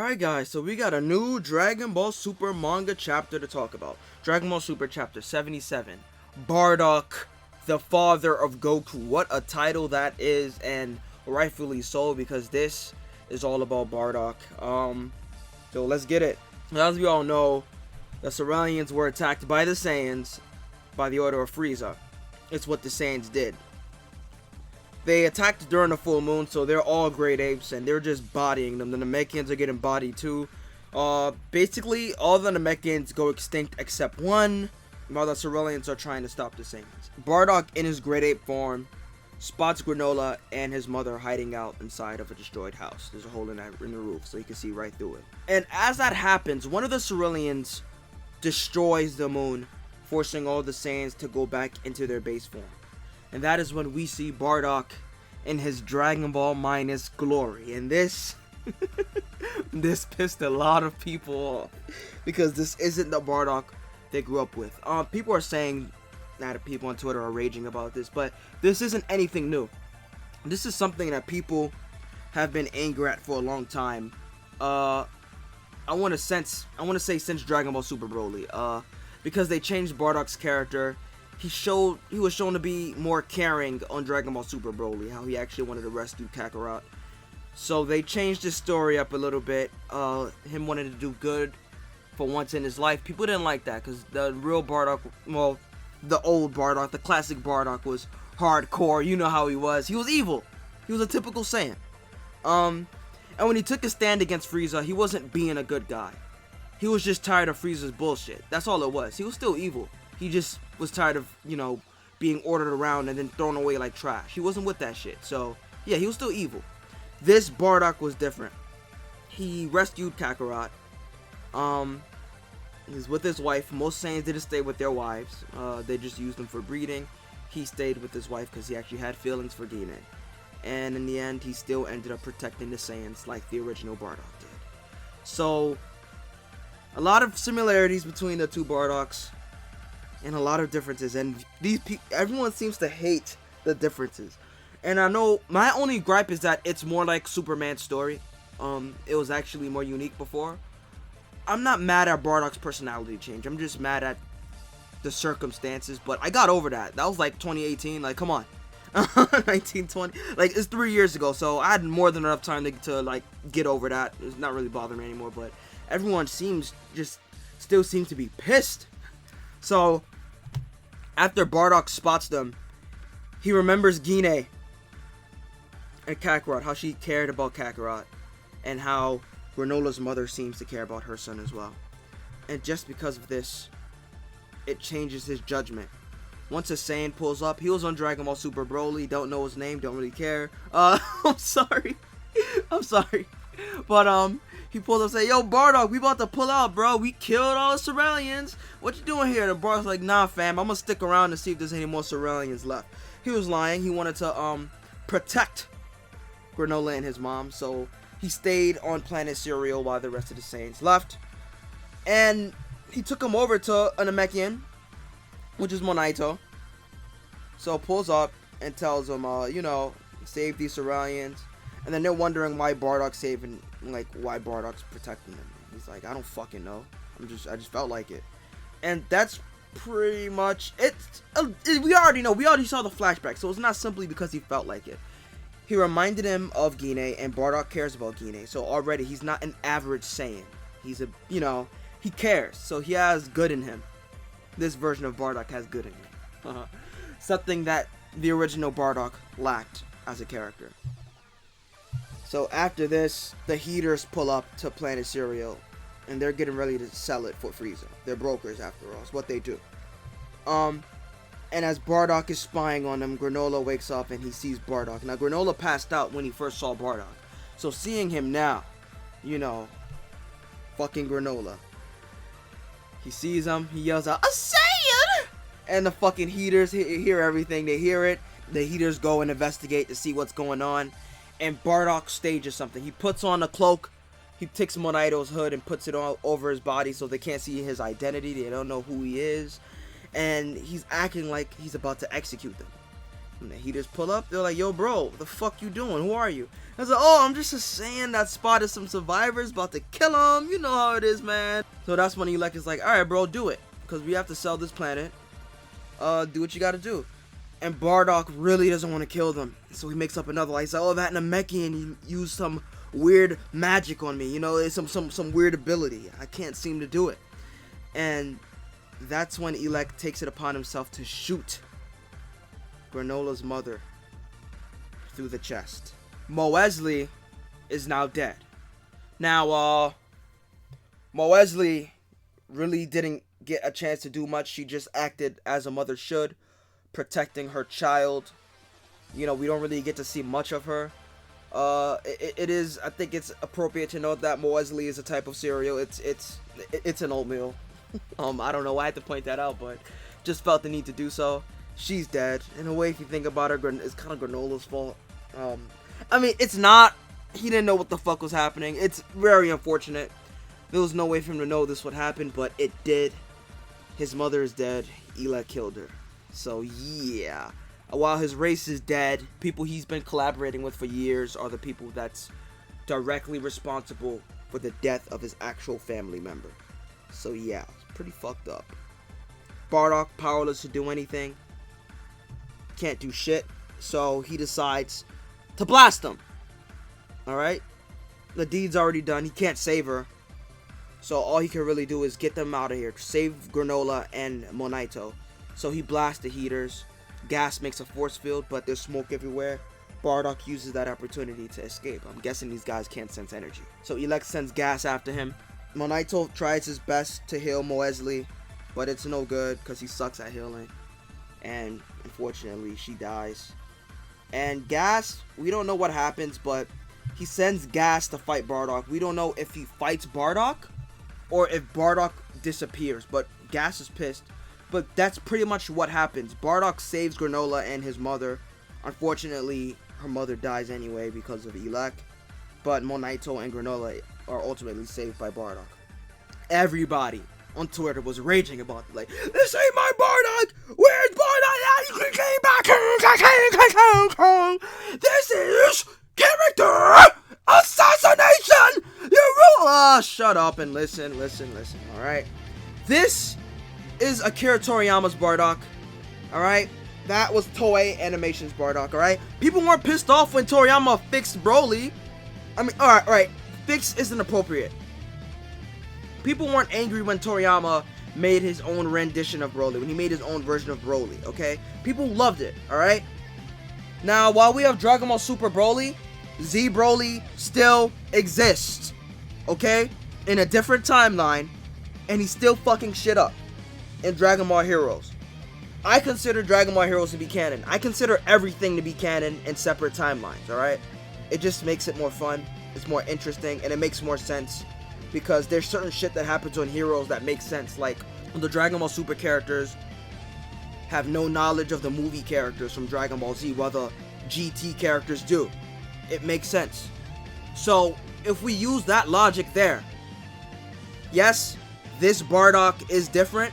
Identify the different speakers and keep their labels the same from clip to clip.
Speaker 1: Alright guys, so we got a new Dragon Ball Super manga chapter to talk about. Dragon Ball Super chapter 77. Bardock, the father of Goku. What a title that is, and rightfully so, because this is all about Bardock. So let's get it. As we all know, the Cerealians were attacked by the Saiyans by the order of Frieza. It's what the Saiyans did. They attacked during the full moon, so they're all great apes, and they're just bodying them. The Namekians are getting bodied too. Basically, all the Namekians go extinct except one, while the Cerealians are trying to stop the Saiyans. Bardock, in his great ape form, spots Granola and his mother hiding out inside of a destroyed house. There's a hole in the roof, so you can see right through it. And as that happens, one of the Cerealians destroys the moon, forcing all the Saiyans to go back into their base form. And that is when we see Bardock in his Dragon Ball minus glory. And this this pissed a lot of people off, because this isn't the Bardock they grew up with. People are saying that, people on Twitter are raging about this, but this isn't anything new. This is something that people have been angry at for a long time. I want to say since Dragon Ball Super Broly, because they changed Bardock's character. He was shown to be more caring on Dragon Ball Super Broly, how he actually wanted to rescue Kakarot. So they changed his story up a little bit. Him wanting to do good for once in his life. People didn't like that, because the real Bardock, well, the old Bardock, the classic Bardock, was hardcore. You know how he was. He was evil. He was a typical Saiyan. And when he took a stand against Frieza, he wasn't being a good guy. He was just tired of Frieza's bullshit. That's all it was. He was still evil. He just was tired of, being ordered around and then thrown away like trash. He wasn't with that shit. So, yeah, he was still evil. This Bardock was different. He rescued Kakarot. He's with his wife. Most Saiyans didn't stay with their wives. They just used them for breeding. He stayed with his wife because he actually had feelings for Gine. And in the end, he still ended up protecting the Saiyans like the original Bardock did. So, a lot of similarities between the two Bardocks, and a lot of differences, and everyone seems to hate the differences. And I know my only gripe is that it's more like Superman's story. It was actually more unique before. I'm not mad at Bardock's personality change. I'm just mad at the circumstances. But I got over that. That was like 2018. Like, come on, 1920. Like, it's 3 years ago. So I had more than enough time to like get over that. It's not really bothering me anymore. But everyone still seems to be pissed. So, after Bardock spots them, he remembers Gine and Kakarot, how she cared about Kakarot, and how Granola's mother seems to care about her son as well. And just because of this, it changes his judgment. Once a Saiyan pulls up, he was on Dragon Ball Super Broly, don't know his name, don't really care. I'm sorry. But, he pulls up and say, "Yo, Bardock, we about to pull out, bro. We killed all the Cerealians. What you doing here?" The Bardock's like, "Nah, fam. I'm gonna stick around and see if there's any more Cerealians left." He was lying. He wanted to, protect Granola and his mom. So, he stayed on Planet Cereal while the rest of the Saiyans left. And he took him over to a Namekian, which is Monaito. So, pulls up and tells him, save these Cerealians. And then they're wondering why Bardock's saving, why Bardock's protecting them. He's like, "I don't fucking know. I just felt like it." And that's pretty much it. We already know. We already saw the flashback. So it's not simply because he felt like it. He reminded him of Gine, and Bardock cares about Gine. So already he's not an average Saiyan. He's he cares. So he has good in him. This version of Bardock has good in him. Something that the original Bardock lacked as a character. So after this, the Heaters pull up to Planet Cereal, and they're getting ready to sell it for Frieza. They're brokers after all. It's what they do. And as Bardock is spying on them, Granola wakes up and he sees Bardock. Now, Granola passed out when he first saw Bardock. So seeing him now, fucking Granola. He sees him, he yells out, "A Saiyan!" And the fucking Heaters hear everything. They hear it. The Heaters go and investigate to see what's going on. And Bardock stages something. He puts on a cloak. He takes Monaito's hood and puts it all over his body so they can't see his identity. They don't know who he is. And he's acting like he's about to execute them. When the heaters pull up, they're like, yo, bro, the fuck you doing? Who are you? I was like, oh, I'm just a Saiyan that spotted some survivors, about to kill them. You know how it is, man. So that's when Elec is like, all right, bro, do it. Because we have to sell this planet. Do what you got to do. And Bardock really doesn't want to kill them. So he makes up another lie. He's like, oh, that Namekian used some weird magic on me. You know, it's some weird ability. I can't seem to do it. And that's when Elec takes it upon himself to shoot Granola's mother through the chest. Moesley is now dead. Now, Moesley really didn't get a chance to do much. She just acted as a mother should, protecting her child. You know, we don't really get to see much of her. It is, I think it's appropriate to note that Moesley is a type of cereal. It's an oatmeal. I don't know why I had to point that out, but just felt the need to do so. She's dead. In a way, if you think about her, it's kind of Granola's fault. I mean, it's not. He didn't know what the fuck was happening. It's very unfortunate. There was no way for him to know this would happen, but it did. His mother is dead. Elec killed her. So, yeah. While his race is dead, people he's been collaborating with for years are the people that's directly responsible for the death of his actual family member. So, yeah. It's pretty fucked up. Bardock, powerless to do anything. Can't do shit, so he decides to blast them. Alright? The deed's already done. He can't save her. So all he can really do is get them out of here. Save Granola and Monito. So he blasts the heaters. Gas makes a force field, but there's smoke everywhere. Bardock uses that opportunity to escape. I'm guessing these guys can't sense energy. So Elec sends gas after him. Monito tries his best to heal Moesley, but it's no good because he sucks at healing. And unfortunately, she dies. And Gas, we don't know what happens, but he sends Gas to fight Bardock. We don't know if he fights Bardock or if Bardock disappears, but Gas is pissed. But that's pretty much what happens. Bardock saves Granola and his mother. Unfortunately, her mother dies anyway because of Elec. But Monito and Granola are ultimately saved by Bardock. Everybody on Twitter was raging about it, like, this ain't my Bardock! Where's Bardock? He came back! This is character assassination! Shut up and listen, alright? This is Akira Toriyama's Bardock, alright? That was Toei Animation's Bardock, alright? People weren't pissed off when Toriyama fixed Broly. I mean, alright, fix isn't appropriate. People weren't angry when Toriyama made his own rendition of Broly, when he made his own version of Broly, okay? People loved it, alright? Now, while we have Dragon Ball Super Broly, Z Broly still exists, okay? In a different timeline, and he's still fucking shit up in Dragon Ball Heroes. I consider Dragon Ball Heroes to be canon. I consider everything to be canon in separate timelines, alright? It just makes it more fun, it's more interesting, and it makes more sense. Because there's certain shit that happens on Heroes that makes sense. Like, the Dragon Ball Super characters have no knowledge of the movie characters from Dragon Ball Z, while the GT characters do. It makes sense. So, if we use that logic there, yes, this Bardock is different,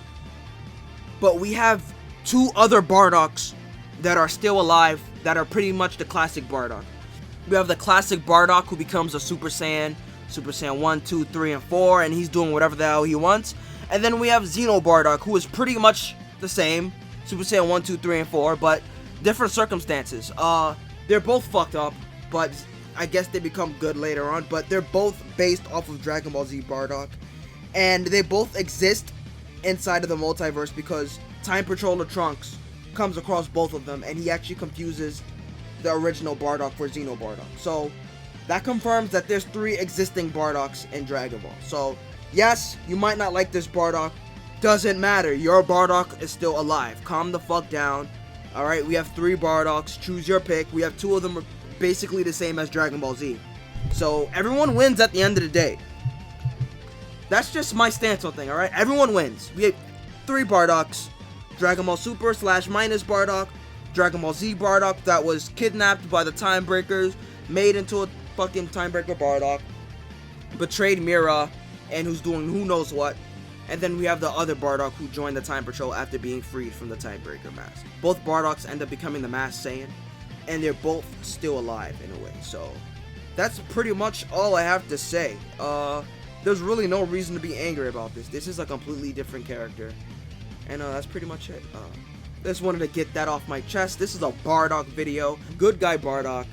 Speaker 1: but we have two other Bardocks that are still alive that are pretty much the classic Bardock. We have the classic Bardock who becomes a Super Saiyan 1, 2, 3, and 4, and he's doing whatever the hell he wants. And then we have Xeno Bardock, who is pretty much the same, Super Saiyan 1, 2, 3, and 4, but different circumstances. They're both fucked up, but I guess they become good later on, but they're both based off of Dragon Ball Z Bardock, and they both exist inside of the multiverse because Time Patroller Trunks comes across both of them, and he actually confuses the original Bardock for Xeno Bardock. So that confirms that there's 3 existing Bardocks in Dragon Ball. So, yes, you might not like this Bardock. Doesn't matter. Your Bardock is still alive. Calm the fuck down. Alright, we have 3 Bardocks. Choose your pick. We have 2 of them are basically the same as Dragon Ball Z. So, everyone wins at the end of the day. That's just my stance on thing, alright? Everyone wins. We have 3 Bardocks. Dragon Ball Super / minus Bardock. Dragon Ball Z Bardock that was kidnapped by the Time Breakers. Made into a fucking Time Breaker Bardock, betrayed Mira, and who's doing who knows what, And then we have the other Bardock who joined the Time Patrol after being freed from the Timebreaker mask. Both Bardocks end up becoming the Masked Saiyan, and they're both still alive in a way. So that's pretty much all I have to say. There's really no reason to be angry about this. This is a completely different character, and that's pretty much it. Just wanted to get that off my chest. This is a Bardock video. Good guy Bardock.